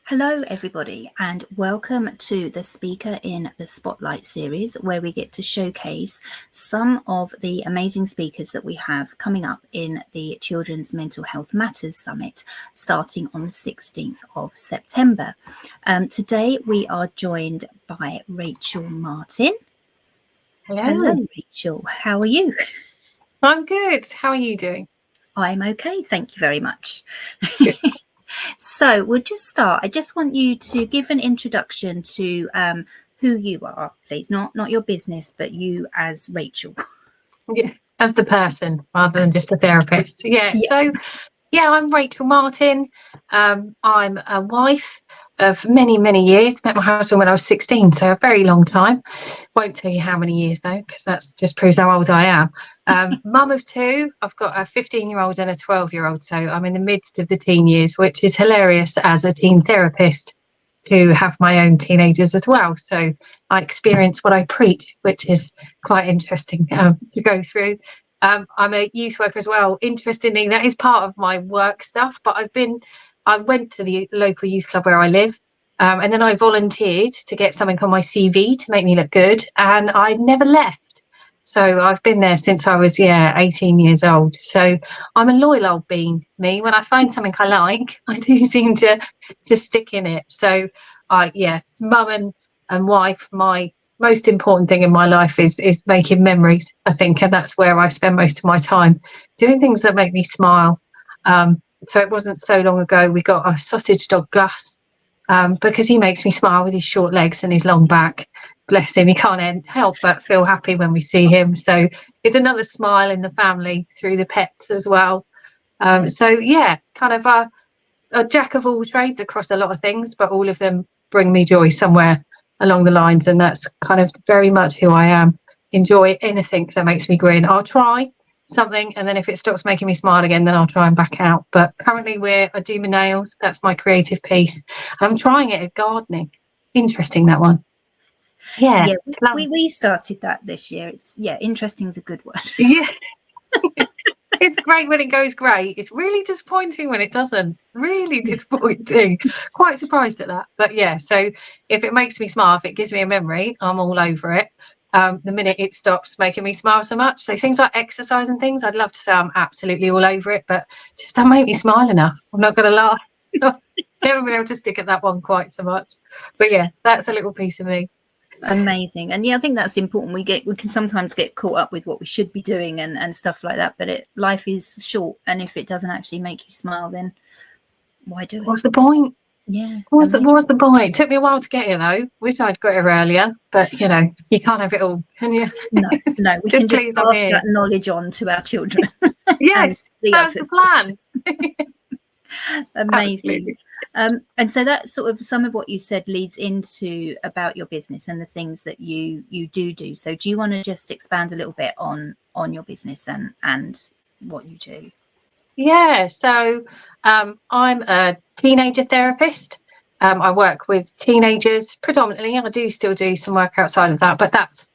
Hello, everybody, and welcome to the Speaker in the Spotlight series, where we get to showcase some of the amazing speakers that we have coming up in the Children's Mental Health Matters Summit, starting on the 16th of September. Today, we are joined by Rachael Martin. Hello, Rachael. How are you? I'm good. How are you doing? I'm okay. Thank you very much. So we'll just start. I just want you to give an introduction to who you are, please. Not your business, but you as Rachael. Yeah, as the person rather than just a therapist. So I'm Rachael Martin. I'm a wife of many years. Met my husband when I was 16, so a very long time. Won't tell you how many years though, because that just proves how old I am. Mum of two. I've got a 15-year-old and a 12-year-old, so I'm in the midst of the teen years, which is hilarious as a teen therapist to have my own teenagers as well. So I experience what I preach, which is quite interesting to go through. I'm a youth worker as well. Interestingly, that is part of my work stuff, but I went to the local youth club where I live, and then I volunteered to get something on my CV to make me look good, and I never left. So I've been there since I was 18 years old. So I'm a loyal old bean. Me, when I find something I like, I do seem to stick in it. So mum and wife, my most important thing in my life is making memories, I think, and that's where I spend most of my time, doing things that make me smile. So it wasn't so long ago we got a sausage dog, Gus, because he makes me smile with his short legs and his long back. Bless him, he can't help but feel happy when we see him. So it's another smile in the family through the pets as well. Kind of a jack of all trades across a lot of things, but all of them bring me joy somewhere along the lines, and that's kind of very much who I am. Enjoy anything that makes me grin. I'll try something, and then if it stops making me smile again, then I'll try and back out. But currently I do my nails. That's my creative piece. I'm trying it at gardening. Interesting, that one. We started that this year. Interesting is a good word. It's great when it goes great. It's really disappointing when it doesn't. Really disappointing. Quite surprised at that. But so if it makes me smile, if it gives me a memory, I'm all over it. The minute it stops making me smile so much. So things like exercise and things, I'd love to say I'm absolutely all over it, but just don't make me smile enough. I'm not going to lie. So never been able to stick at that one quite so much. But that's a little piece of me. Amazing. And I think that's important. We can sometimes get caught up with what we should be doing and stuff like that, but life is short, and if it doesn't actually make you smile, then why do it? What's the point? What's the point? It took me a while to get here though. Wish I'd got here earlier, but you can't have it all, can you? No, we can just pass that knowledge on to our children. Yes, that's the plan. Amazing. And so that sort of some of what you said leads into about your business and the things that you do. So do you want to just expand a little bit on your business and what you do? So I'm a teenager therapist. I work with teenagers predominantly. I do still do some work outside of that, but that's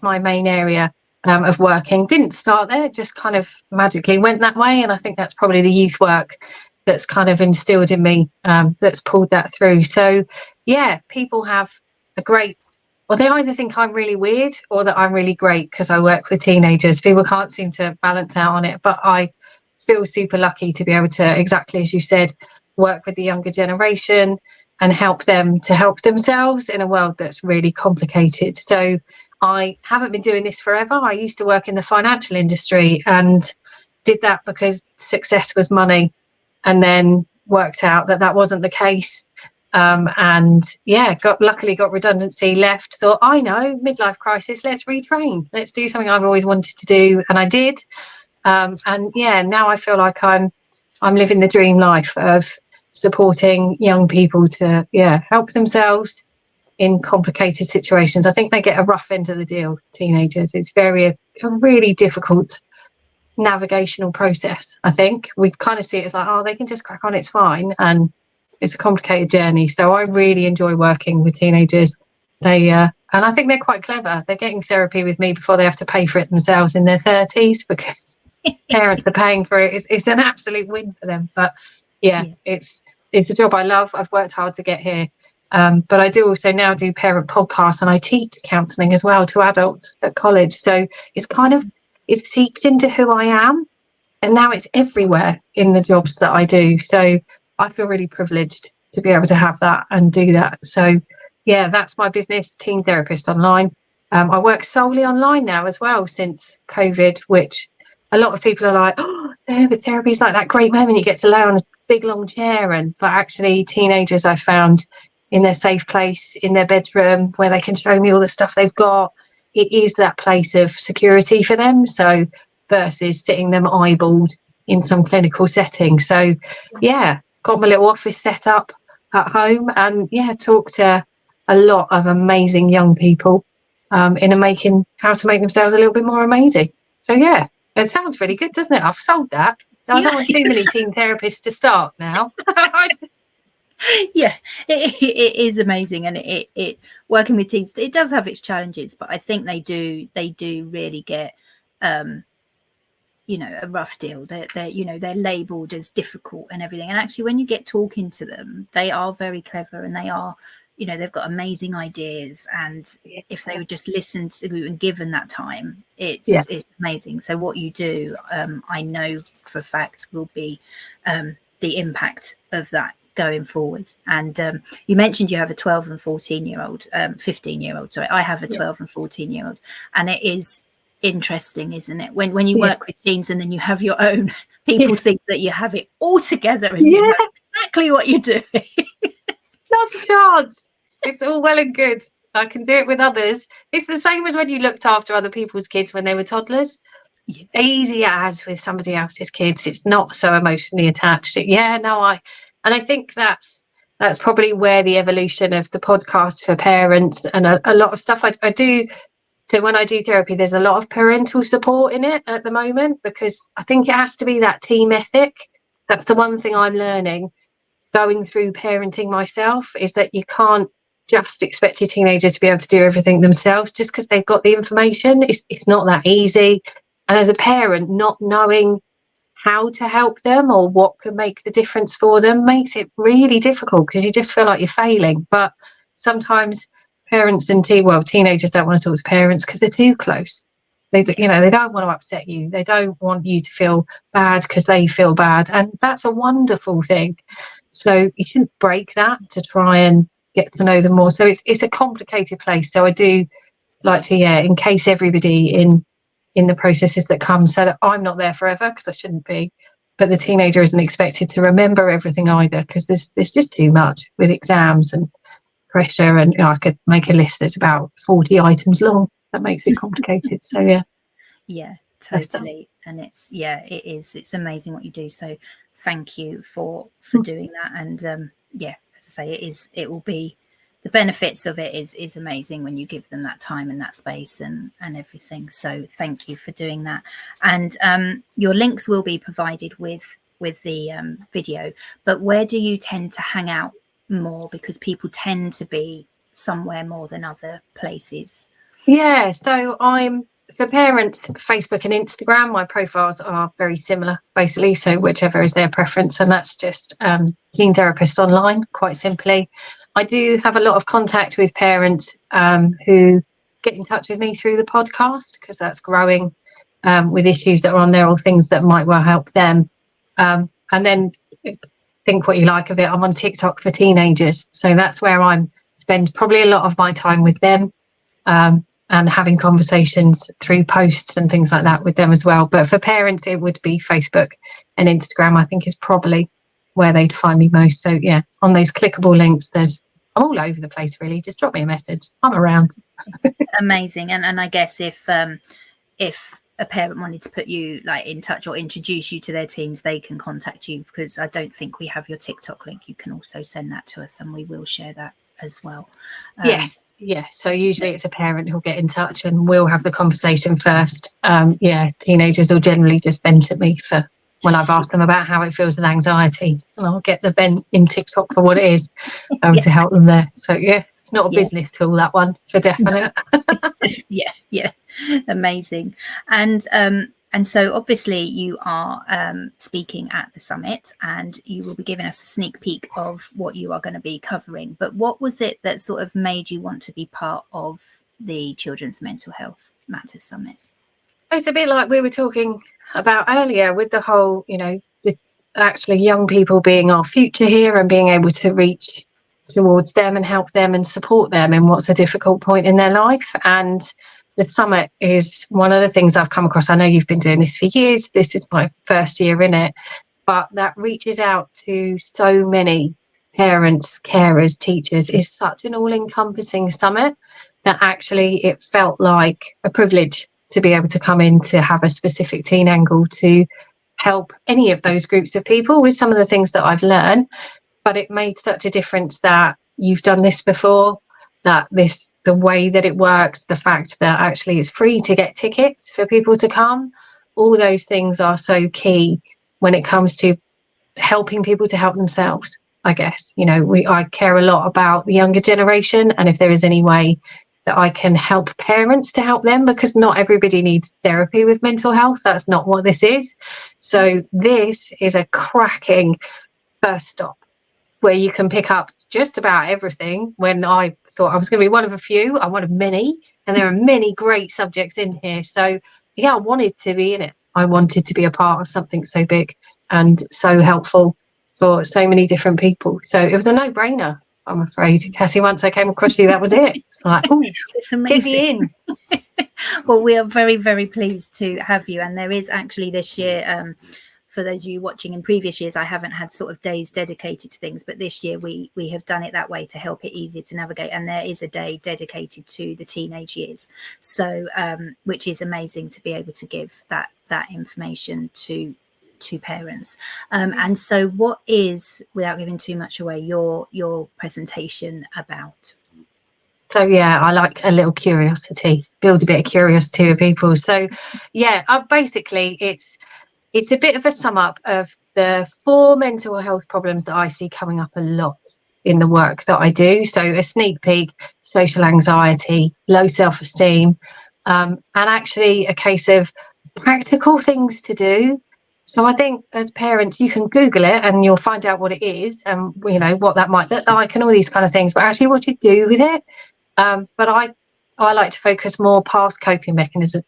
my main area of working. Didn't start there, just kind of magically went that way, and I think that's probably the youth work that's kind of instilled in me, that's pulled that through. So people have they either think I'm really weird or that I'm really great because I work with teenagers. People can't seem to balance out on it, but I feel super lucky to be able to, exactly as you said, work with the younger generation and help them to help themselves in a world that's really complicated. So I haven't been doing this forever. I used to work in the financial industry and did that because success was money, and then worked out that wasn't the case. Luckily got redundancy, left, thought, I know, midlife crisis, let's retrain. Let's do something I've always wanted to do. And I did. Now I feel like I'm living the dream life of supporting young people to help themselves in complicated situations. I think they get a rough end of the deal, teenagers. It's a really difficult navigational process. I think we kind of see it as like, they can just crack on, it's fine, and it's a complicated journey. So I really enjoy working with teenagers. And I think they're quite clever. They're getting therapy with me before they have to pay for it themselves in their 30s, because parents are paying for it. It's an absolute win for them. But it's it's a job I love. I've worked hard to get here. But I do also now do parent podcasts, and I teach counselling as well to adults at college. So it's seeped into who I am, and now it's everywhere in the jobs that I do. So I feel really privileged to be able to have that and do that. So yeah, that's my business, Teen Therapist Online. I work solely online now as well since COVID, which a lot of people are like, oh, but therapy is like that great moment you get to lay on a big long chair. But actually, teenagers I found in their safe place, in their bedroom, where they can show me all the stuff they've got. It is that place of security for them. So versus sitting them eyeballed in some clinical setting. So yeah, got my little office set up at home, and yeah, talk to a lot of amazing young people in making how to make themselves a little bit more amazing. So yeah, it sounds really good, doesn't it? I've sold that. I don't want too many teen therapists to start now. Yeah, it is amazing, and it working with teens, it does have its challenges, but I think they do really get a rough deal. They're labeled as difficult and everything, and actually when you get talking to them, they are very clever, and they are, they've got amazing ideas, and if they would just listen to and given that time, it's amazing. So what you do, I know for a fact, will be the impact of that going forward. And you mentioned you have a 12 and 14-year-old, 15-year-old, sorry. I have a 12 and 14-year-old, and it is interesting, isn't it, when you work with teens and then you have your own, people think that you have it all together and you know exactly what you're doing. Not a chance. It's all well and good. I can do it with others. It's the same as when you looked after other people's kids when they were toddlers. Easy as with somebody else's kids. It's not so emotionally attached. I think that's probably where the evolution of the podcast for parents and a lot of stuff I do. So when I do therapy, there's a lot of parental support in it at the moment, because I think it has to be that team ethic. That's the one thing I'm learning going through parenting myself, is that you can't just expect your teenager to be able to do everything themselves just because they've got the information. It's not that easy. And as a parent, not knowing how to help them or what can make the difference for them makes it really difficult, because you just feel like you're failing. But sometimes parents and teenagers don't want to talk to parents because they're too close. They don't want to upset you. They don't want you to feel bad because they feel bad, and that's a wonderful thing. So you shouldn't break that to try and get to know them more. So it's a complicated place. So I do like to encase everybody in the processes that come, so that I'm not there forever, because I shouldn't be, but the teenager isn't expected to remember everything either, because there's just too much with exams and pressure, and I could make a list that's about 40 items long. That makes it complicated. So yeah, totally. And it's amazing what you do, so thank you for doing that. And as I say, it will be, the benefits of it is amazing when you give them that time and that space and everything. So thank you for doing that. And your links will be provided with the video, but where do you tend to hang out more, because people tend to be somewhere more than other places? So I'm, for parents, Facebook and Instagram, my profiles are very similar basically, so whichever is their preference, and that's just Teen Therapist Online, quite simply. I do have a lot of contact with parents who get in touch with me through the podcast, because that's growing with issues that are on there or things that might well help them. And then think what you like of it, I'm on TikTok for teenagers, so that's where I'm spend probably a lot of my time with them, and having conversations through posts and things like that with them as well. But for parents, it would be Facebook and Instagram, I think, is probably where they'd find me most. So on those clickable links, I'm all over the place really. Just drop me a message, I'm around. Amazing. And I guess if a parent wanted to put you in touch or introduce you to their teens, they can contact you, because I don't think we have your TikTok link. You can also send that to us and we will share that as well. Yes. So usually it's a parent who'll get in touch and we'll have the conversation first. Teenagers will generally just vent at me for when I've asked them about how it feels with anxiety, and I'll get the vent in TikTok for what it is to help them there. So it's not a business tool, that one, for definite. Amazing. And And so obviously you are speaking at the summit, and you will be giving us a sneak peek of what you are going to be covering. But what was it that sort of made you want to be part of the Children's Mental Health Matters Summit? It's a bit like we were talking about earlier with the whole, actually young people being our future here and being able to reach towards them and help them and support them in what's a difficult point in their life. And the summit is one of the things I've come across. I know you've been doing this for years. This is my first year in it, but that reaches out to so many parents, carers, teachers. Is such an all-encompassing summit that actually it felt like a privilege to be able to come in to have a specific teen angle to help any of those groups of people with some of the things that I've learned. But it made such a difference that you've done this before, that the way that it works, the fact that actually it's free to get tickets for people to come, all those things are so key when it comes to helping people to help themselves, I guess. I care a lot about the younger generation, and if there is any way that I can help parents to help them, because not everybody needs therapy with mental health. That's not what this is. So this is a cracking first stop where you can pick up just about everything. When I thought I was going to be one of a few, I'm one of many, and there are many great subjects in here. So yeah, I wanted to be in it. I wanted to be a part of something so big and so helpful for so many different people. So it was a no-brainer, I'm afraid. Cassie, once I came across you, that was it. It's like, oh, it's amazing. Get me in. Well, we are very, very pleased to have you. And there is actually this year, for those of you watching in previous years, I haven't had sort of days dedicated to things, but this year we have done it that way to help it easier to navigate. And there is a day dedicated to the teenage years. So, which is amazing to be able to give that information to parents. And so what is, without giving too much away, your presentation about? So yeah, I like a little curiosity, build a bit of curiosity with people. So yeah, basically it's a bit of a sum up of the 4 mental health problems that I see coming up a lot in the work that I do. So a sneak peek: social anxiety, low self-esteem, and actually a case of practical things to do. So I think as parents, you can Google it and you'll find out what it is and what that might look like and all these kind of things, but actually what you do with it. But I like to focus more past coping mechanisms,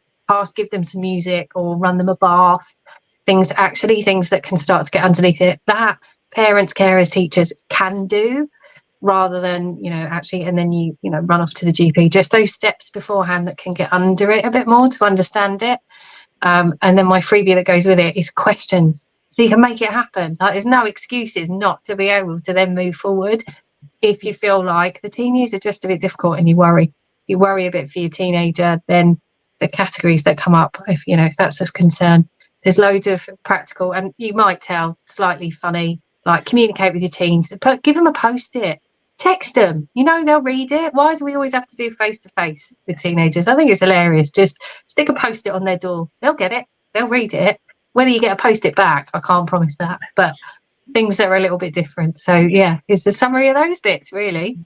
give them some music or run them a bath, things that can start to get underneath it that parents, carers, teachers can do, rather than actually, and then you run off to the GP. Just those steps beforehand that can get under it a bit more to understand it. And then my freebie that goes with it is questions, so you can make it happen. Like, there's no excuses not to be able to then move forward. If you feel like the teen years are just a bit difficult and you worry a bit for your teenager, then the categories that come up, if that's of concern, there's loads of practical, and you might tell slightly funny, like communicate with your teens, give them a post-it, text them, they'll read it. Why do we always have to do face-to-face with teenagers? I think it's hilarious. Just stick a post-it on their door, they'll get it, they'll read it. Whether you get a post-it back, I can't promise that, but things that are a little bit different. So yeah, it's the summary of those bits, really.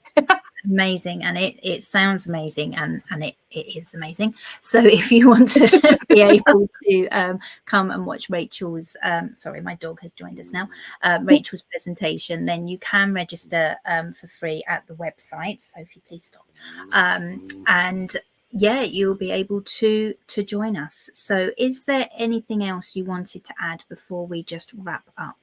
Amazing, and it sounds amazing, and it is amazing. So if you want to be able to come and watch Rachel's sorry, my dog has joined us now, Rachel's presentation, then you can register for free at the website. Sophie, please stop. And yeah, you'll be able to join us. So is there anything else you wanted to add before we just wrap up?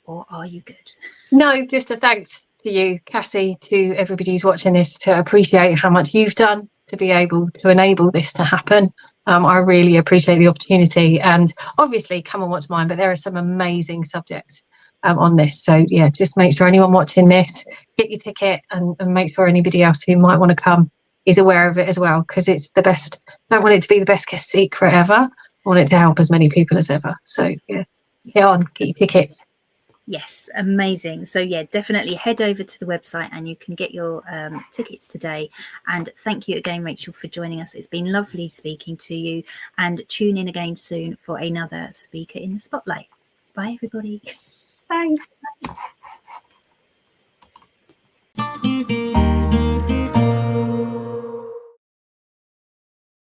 Or are you good? No, just a thanks to you, Cassie, to everybody who's watching this, to appreciate how much you've done to be able to enable this to happen. I really appreciate the opportunity, and obviously come and watch mine, but there are some amazing subjects on this. So yeah, just make sure anyone watching this, get your ticket, and make sure anybody else who might want to come is aware of it as well, because it's the best. Don't want it to be the best kept secret ever. I want it to help as many people as ever. So yeah, get on, get your tickets. Yes, amazing. So yeah, definitely head over to the website and you can get your tickets today. And thank you again, Rachel, for joining us. It's been lovely speaking to you, and tune in again soon for another Speaker in the Spotlight. Bye, everybody. Thanks.